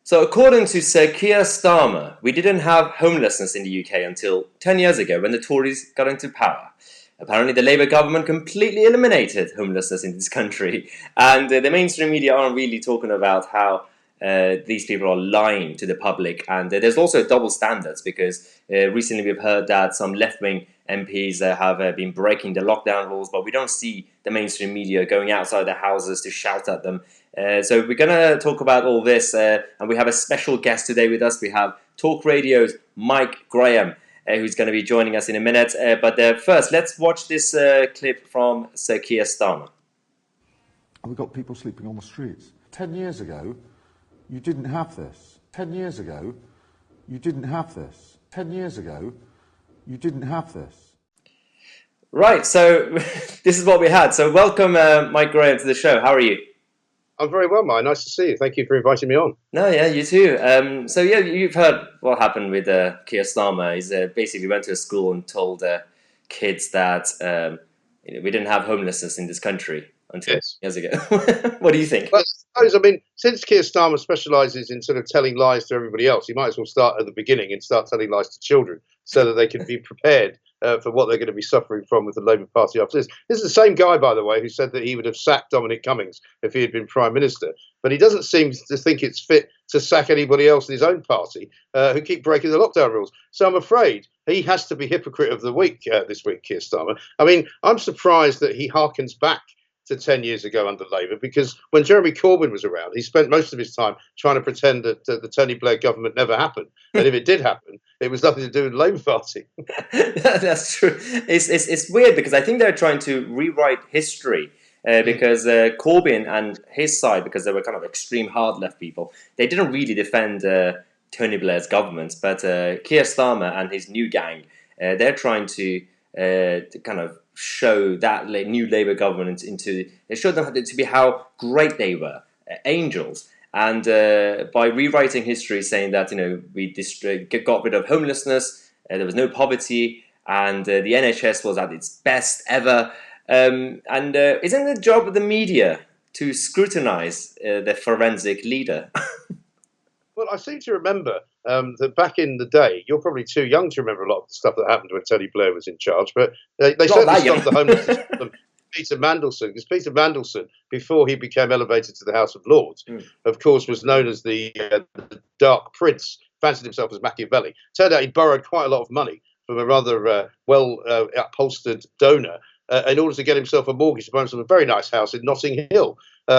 So, according to Sir Keir Starmer, we didn't have homelessness in the UK until 10 years ago when the Tories got into power. Apparently, the Labour government completely eliminated homelessness in this country, and the mainstream media aren't really talking about how these people are lying to the public. And there's also double standards because recently we've heard that some left-wing MPs have been breaking the lockdown rules, but we don't see the mainstream media going outside their houses to shout at them. So we're going to talk about all this, and we have a special guest today with us. We have Talk Radio's Mike Graham, who's going to be joining us in a minute. But first, let's watch this clip from Sir Keir Starmer. We've got people sleeping on the streets. 10 years ago, you didn't have this. 10 years ago, you didn't have this. 10 years ago, you didn't have this. Right, so this is what we had. So welcome, Mike Graham, to the show. How are you? I'm very well, Mike. Nice to see you. Thank you for inviting me on. No, yeah, you too. So yeah, you've heard what happened with Keir Starmer. He's basically went to a school and told kids that we didn't have homelessness in this country until years ago. What do you think? Well, I mean, since Keir Starmer specialises in sort of telling lies to everybody else, he might as well start at the beginning and start telling lies to children so that they can be prepared for what they're going to be suffering from with the Labour Party after this. This is the same guy, by the way, who said that he would have sacked Dominic Cummings if he had been Prime Minister. But he doesn't seem to think it's fit to sack anybody else in his own party who keep breaking the lockdown rules. So I'm afraid he has to be hypocrite of the week this week, Keir Starmer. I mean, I'm surprised that he harkens back to 10 years ago under Labour, because when Jeremy Corbyn was around, he spent most of his time trying to pretend that the Tony Blair government never happened. And if it did happen, it was nothing to do with the Labour Party. That's true. It's weird because I think they're trying to rewrite history because Corbyn and his side, because they were kind of extreme hard left people, they didn't really defend Tony Blair's government. But Keir Starmer and his new gang, they're trying to kind of show that new Labour government they showed them to be how great they were, angels. And by rewriting history, saying that we got rid of homelessness, there was no poverty, and the NHS was at its best ever. And isn't the job of the media to scrutinise the forensic leader? Well, I seem to remember that back in the day, you're probably too young to remember a lot of the stuff that happened when Tony Blair was in charge, but they certainly stopped the homelessness problem. Peter Mandelson, because Peter Mandelson, before he became elevated to the House of Lords, of course, was known as the Dark Prince, fancied himself as Machiavelli. Turned out he borrowed quite a lot of money from a rather well-upholstered donor in order to get himself a mortgage to buy himself a very nice house in Notting Hill,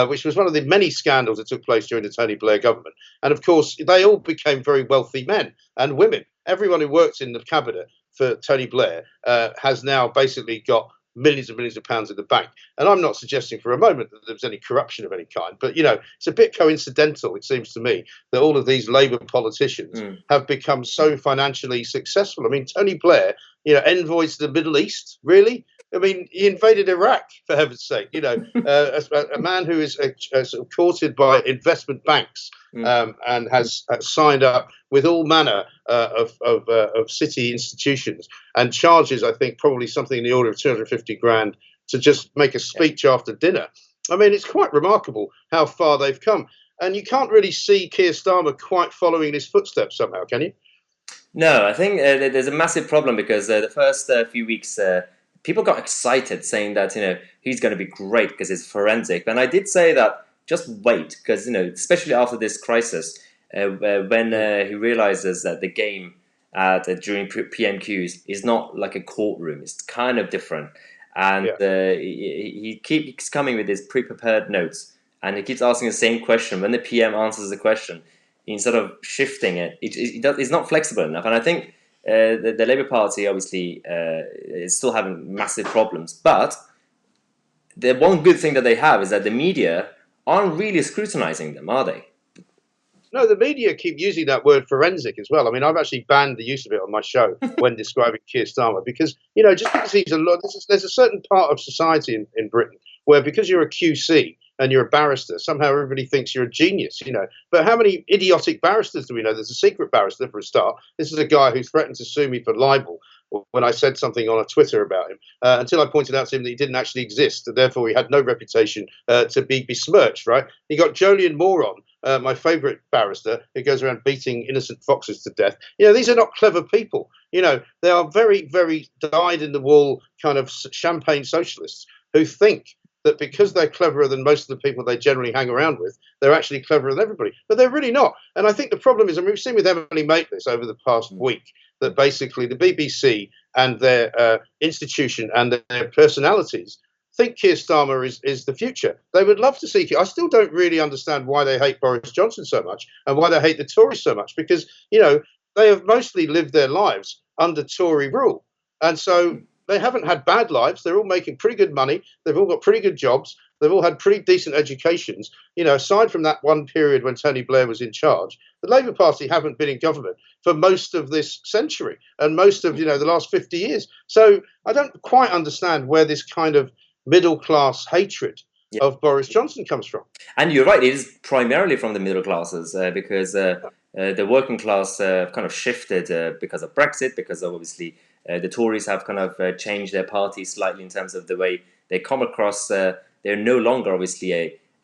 which was one of the many scandals that took place during the Tony Blair government. And of course, they all became very wealthy men and women. Everyone who worked in the cabinet for Tony Blair has now basically got millions and millions of pounds in the bank. And I'm not suggesting for a moment that there was any corruption of any kind, but it's a bit coincidental, it seems to me, that all of these Labour politicians have become so financially successful. I mean, Tony Blair, envoys to the Middle East, really? I mean, he invaded Iraq, for heaven's sake. A man who is sort of courted by investment banks and has signed up with all manner of city institutions and charges, I think, probably something in the order of 250 grand to just make a speech after dinner. I mean, it's quite remarkable how far they've come. And you can't really see Keir Starmer quite following in his footsteps somehow, can you? No, I think there's a massive problem because the first few weeks, people got excited saying that, he's going to be great because it's forensic. And I did say that just wait because, especially after this crisis, when he realizes that the game during PMQs is not like a courtroom, it's kind of different. And he keeps coming with his pre-prepared notes and he keeps asking the same question. When the PM answers the question, instead of shifting it, it's not flexible enough. And I think the Labour Party obviously is still having massive problems. But the one good thing that they have is that the media aren't really scrutinising them, are they? No, the media keep using that word forensic as well. I mean, I've actually banned the use of it on my show when describing Keir Starmer because, just because he's there's a certain part of society in Britain where because you're a QC and you're a barrister, somehow everybody thinks you're a genius, But how many idiotic barristers do we know? There's a secret barrister for a start. This is a guy who threatened to sue me for libel when I said something on a Twitter about him, until I pointed out to him that he didn't actually exist, and therefore he had no reputation to be besmirched, right? He got Jolyon Moore on my favourite barrister, who goes around beating innocent foxes to death. You know, these are not clever people. You know, they are very, very dyed-in-the-wool kind of champagne socialists who think that because they're cleverer than most of the people they generally hang around with, they're actually cleverer than everybody. But they're really not. And I think the problem is, I mean, we've seen with Emily Maitlis over the past week that basically the BBC and their institution and their personalities think Keir Starmer is the future. They would love to see Keir. I still don't really understand why they hate Boris Johnson so much and why they hate the Tories so much, because, you know, they have mostly lived their lives under Tory rule. And so they haven't had bad lives. They're all making pretty good money. They've all got pretty good jobs. They've all had pretty decent educations. You know, aside from that one period when Tony Blair was in charge, the Labour Party haven't been in government for most of this century and most of, you know, the last 50 years. So I don't quite understand where this kind of middle class hatred of Boris Johnson comes from. And you're right, it is primarily from the middle classes because the working class kind of shifted because of Brexit, because of obviously the Tories have kind of changed their party slightly in terms of the way they come across. They're no longer obviously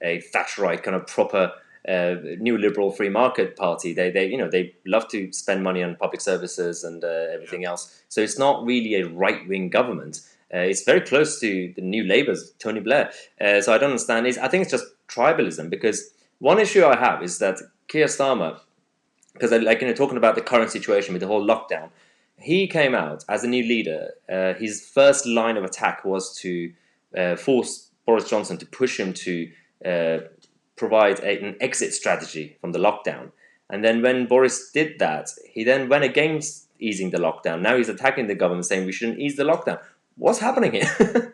a Thatcherite kind of proper new liberal free market party. They love to spend money on public services and everything else. So it's not really a right wing government. It's very close to the new Labour's Tony Blair. So I don't understand. I think it's just tribalism, because one issue I have is that Keir Starmer, because talking about the current situation with the whole lockdown, he came out as a new leader. His first line of attack was to force Boris Johnson to push him to provide an exit strategy from the lockdown. And then when Boris did that, he then went against easing the lockdown. Now he's attacking the government, saying we shouldn't ease the lockdown. What's happening here?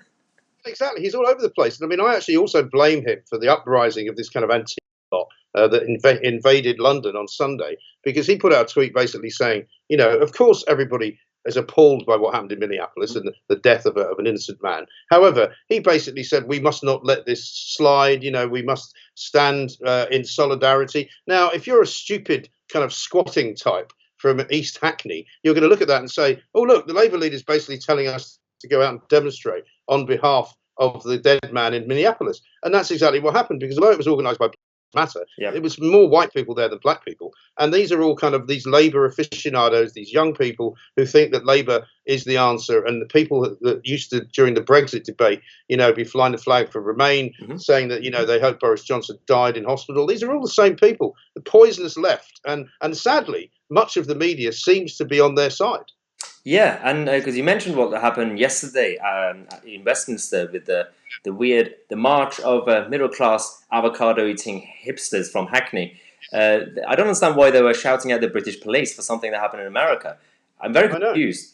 Exactly. He's all over the place. And I mean, I actually also blame him for the uprising of this kind of anti-lot that invaded London on Sunday, because he put out a tweet basically saying, you know, of course, everybody is appalled by what happened in Minneapolis and the death of an innocent man. However, he basically said we must not let this slide. You know, we must stand in solidarity. Now, if you're a stupid kind of squatting type from East Hackney, you're going to look at that and say, oh, look, the Labour leader is basically telling us to go out and demonstrate on behalf of the dead man in Minneapolis. And that's exactly what happened, because although it was organised by Matter, it was more white people there than black people. And these are all kind of these Labour aficionados, these young people who think that Labour is the answer. And the people that used to, during the Brexit debate, you know, be flying the flag for Remain, saying that, you know, they hope Boris Johnson died in hospital. These are all the same people, the poisonous left. And sadly, much of the media seems to be on their side. Yeah, and because you mentioned what happened yesterday in Westminster with the march of middle class avocado eating hipsters from Hackney. I don't understand why they were shouting at the British police for something that happened in America. I'm very confused.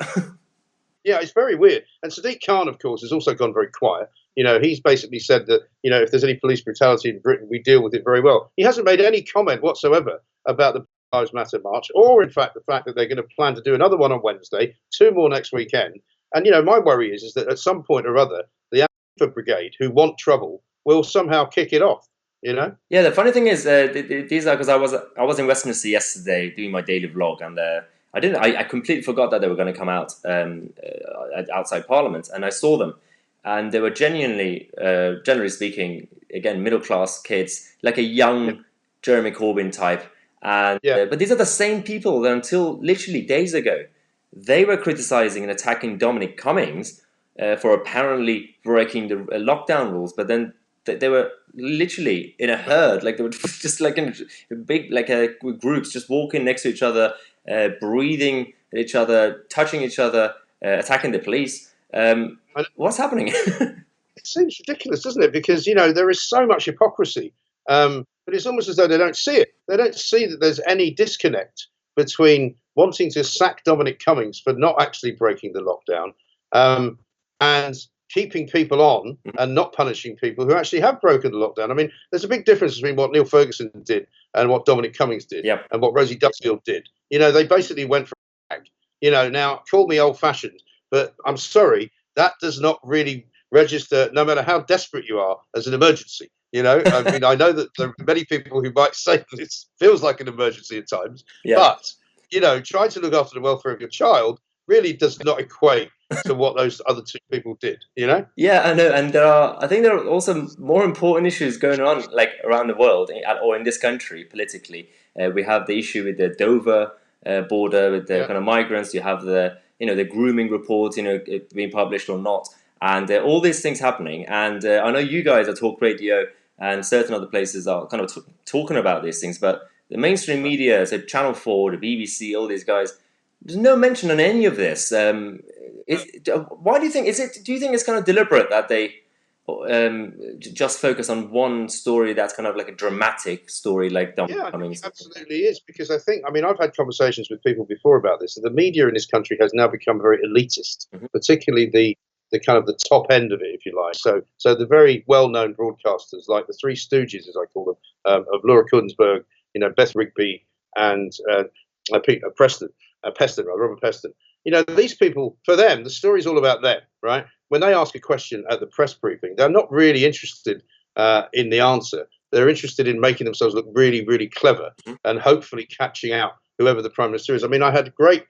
Yeah, it's very weird. And Sadiq Khan, of course, has also gone very quiet. You know, he's basically said that, you know, if there's any police brutality in Britain, we deal with it very well. He hasn't made any comment whatsoever about the Lives Matter march, or in fact the fact that they're going to plan to do another one on Wednesday, 2 more next weekend. And, you know, my worry is that at some point or other, the Antifa Brigade, who want trouble, will somehow kick it off. You know? Yeah, the funny thing is, these are, because I was in Westminster yesterday doing my daily vlog, and I completely forgot that they were going to come out outside Parliament, and I saw them, and they were genuinely, generally speaking, again, middle class kids, like a young Jeremy Corbyn type. And but these are the same people that until literally days ago, they were criticising and attacking Dominic Cummings for apparently breaking the lockdown rules. But then they were literally in a herd, like they were just like in a big, like groups, just walking next to each other, breathing at each other, touching each other, attacking the police. What's happening? It seems ridiculous, doesn't it? Because, you know, there is so much hypocrisy. But it's almost as though they don't see it. They don't see that there's any disconnect between wanting to sack Dominic Cummings for not actually breaking the lockdown and keeping people on and not punishing people who actually have broken the lockdown. I mean, there's a big difference between what Neil Ferguson did and what Dominic Cummings did and what Rosie Duffield did. You know, they basically went for a flag. You know, now, call me old-fashioned, but I'm sorry, that does not really register, no matter how desperate you are, as an emergency. You know, I mean, I know that there are many people who might say that it feels like an emergency at times, but, you know, trying to look after the welfare of your child really does not equate to what those other two people did. You know? Yeah, I know, and I think there are also more important issues going on, like around the world or in this country politically. We have the issue with the Dover border with the Yeah. kind of migrants. You have the grooming report, it being published or not, and all these things happening. And I know you guys at Talk Radio and certain other places are kind of talking about these things, but the mainstream media, so Channel 4, the BBC, all these guys, there's no mention on any of this. Why do you think? Do you think it's kind of deliberate that they just focus on one story that's kind of like a dramatic story, like Dominic Yeah, I think it Cummings? absolutely is, because I mean, I've had conversations with people before about this. And the media in this country has now become very elitist, particularly the kind of the top end of it, if you like. So the very well-known broadcasters, like the Three Stooges, as I call them, of Laura Kuenssberg, Beth Rigby, and Robert Peston. These people, for them, the story's all about them, right? When they ask a question at the press briefing, they're not really interested in the answer. They're interested in making themselves look really, really clever and hopefully catching out whoever the Prime Minister is. I mean, I had great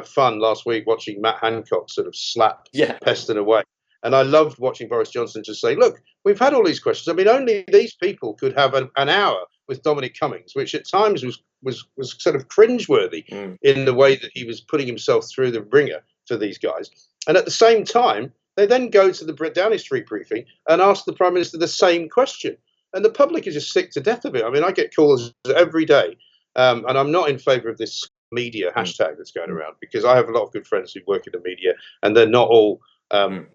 fun last week watching Matt Hancock sort of slap Peston away. And I loved watching Boris Johnson just say, look, we've had all these questions. I mean, only these people could have an hour with Dominic Cummings, which at times was sort of cringeworthy in the way that he was putting himself through the ringer for these guys. And at the same time, they then go to the Downing Street briefing and ask the Prime Minister the same question. And the public is just sick to death of it. I mean, I get calls every day, and I'm not in favour of this media hashtag that's going around, because I have a lot of good friends who work in the media, and they're not all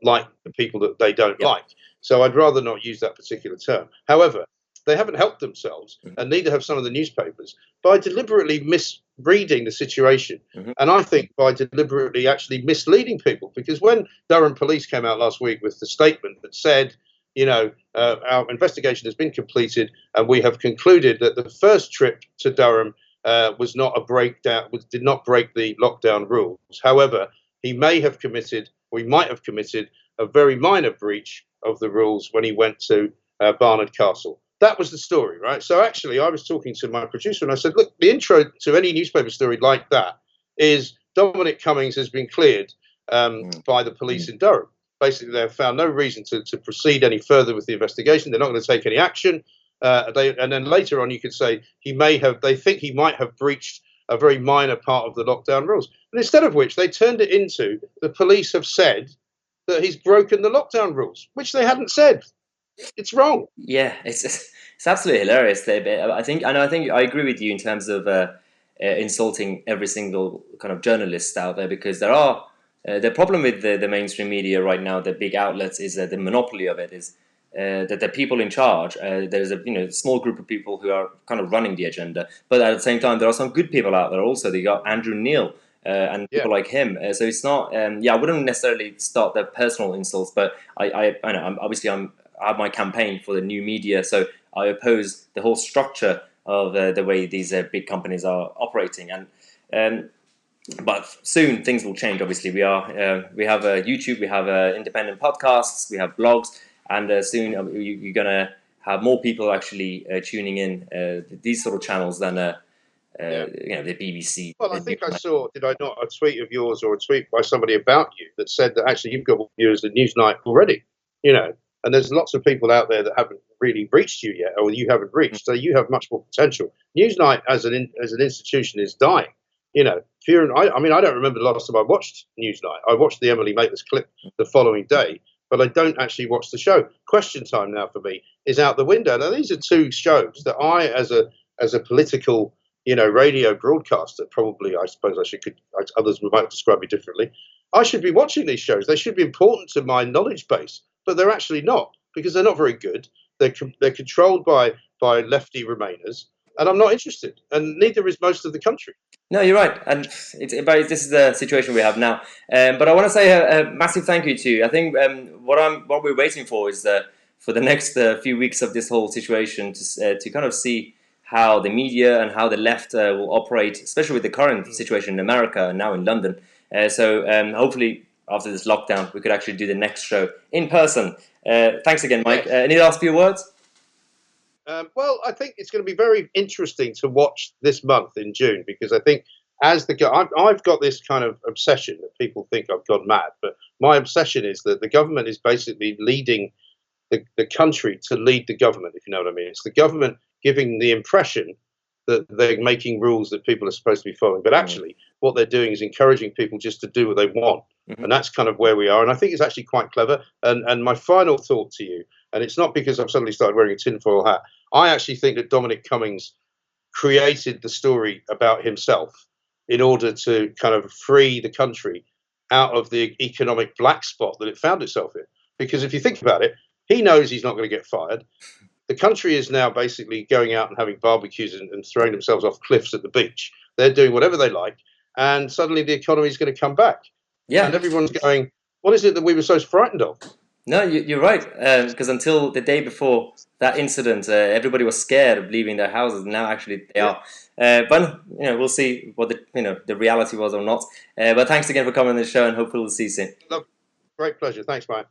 like the people that they don't like. So I'd rather not use that particular term. However, they haven't helped themselves, and neither have some of the newspapers, by deliberately misreading the situation. And I think by deliberately actually misleading people, because when Durham Police came out last week with the statement that said, our investigation has been completed, and we have concluded that the first trip to Durham was not a breakdown, did not break the lockdown rules. However, he might have committed a very minor breach of the rules when he went to Barnard Castle. That was the story, right? So actually, I was talking to my producer and I said, look, the intro to any newspaper story like that is Dominic Cummings has been cleared by the police in Durham. Basically, they've found no reason to proceed any further with the investigation. They're not going to take any action. And then later on, you could say they think he might have breached a very minor part of the lockdown rules. And instead of which, they turned it into the police have said that he's broken the lockdown rules, which they hadn't said. It's wrong. Yeah, it's absolutely hilarious. I think I agree with you in terms of insulting every single kind of journalist out there, because there are the problem with the mainstream media right now, the big outlets, is the monopoly of it is that the people in charge. There's a small group of people who are kind of running the agenda, but at the same time there are some good people out there also. They got Andrew Neil. And people like him, so it's not. I wouldn't necessarily start their personal insults, but I know. I have my campaign for the new media, so I oppose the whole structure of the way these big companies are operating. But soon things will change. Obviously, we have YouTube, we have independent podcasts, we have blogs, and soon you're gonna have more people actually tuning in these sort of channels than the BBC. Well, I think I saw, did I not, a tweet of yours or a tweet by somebody about you that said that actually you've got more viewers than Newsnight already, and there's lots of people out there that haven't really reached you yet, or you haven't reached, so you have much more potential. Newsnight as an institution is dying. I don't remember the last time I watched Newsnight. I watched the Emily Maitlis clip the following day, but I don't actually watch the show. Question Time now for me is out the window. Now these are two shows that I, as a political radio broadcaster, probably, I suppose others might describe me differently. I should be watching these shows. They should be important to my knowledge base, but they're actually not, because they're not very good. They're controlled by lefty Remainers, and I'm not interested, and neither is most of the country. No, you're right, and this is the situation we have now. But I want to say a massive thank you to you. I think what we're waiting for is for the next few weeks of this whole situation to kind of see how the media and how the left will operate, especially with the current situation in America and now in London. So hopefully after this lockdown, we could actually do the next show in person. Thanks again, Mike. Yes. Any last few words? Well, I think it's going to be very interesting to watch this month in June, because I think I've got this kind of obsession that people think I've gone mad, but my obsession is that the government is basically leading the country to lead the government, if you know what I mean. It's the government giving the impression that they're making rules that people are supposed to be following, but actually what they're doing is encouraging people just to do what they want. And that's kind of where we are. And I think it's actually quite clever. And my final thought to you, and it's not because I've suddenly started wearing a tinfoil hat, I actually think that Dominic Cummings created the story about himself in order to kind of free the country out of the economic black spot that it found itself in. Because if you think about it, he knows he's not going to get fired. The country is now basically going out and having barbecues and throwing themselves off cliffs at the beach. They're doing whatever they like, and suddenly the economy is going to come back. Yeah. And everyone's going, what is it that we were so frightened of? No, you're right. Because until the day before that incident, everybody was scared of leaving their houses. Now, actually, they are. But we'll see what the reality was or not. But thanks again for coming on the show, and hopefully we'll see you soon. Look, great pleasure. Thanks, Mike.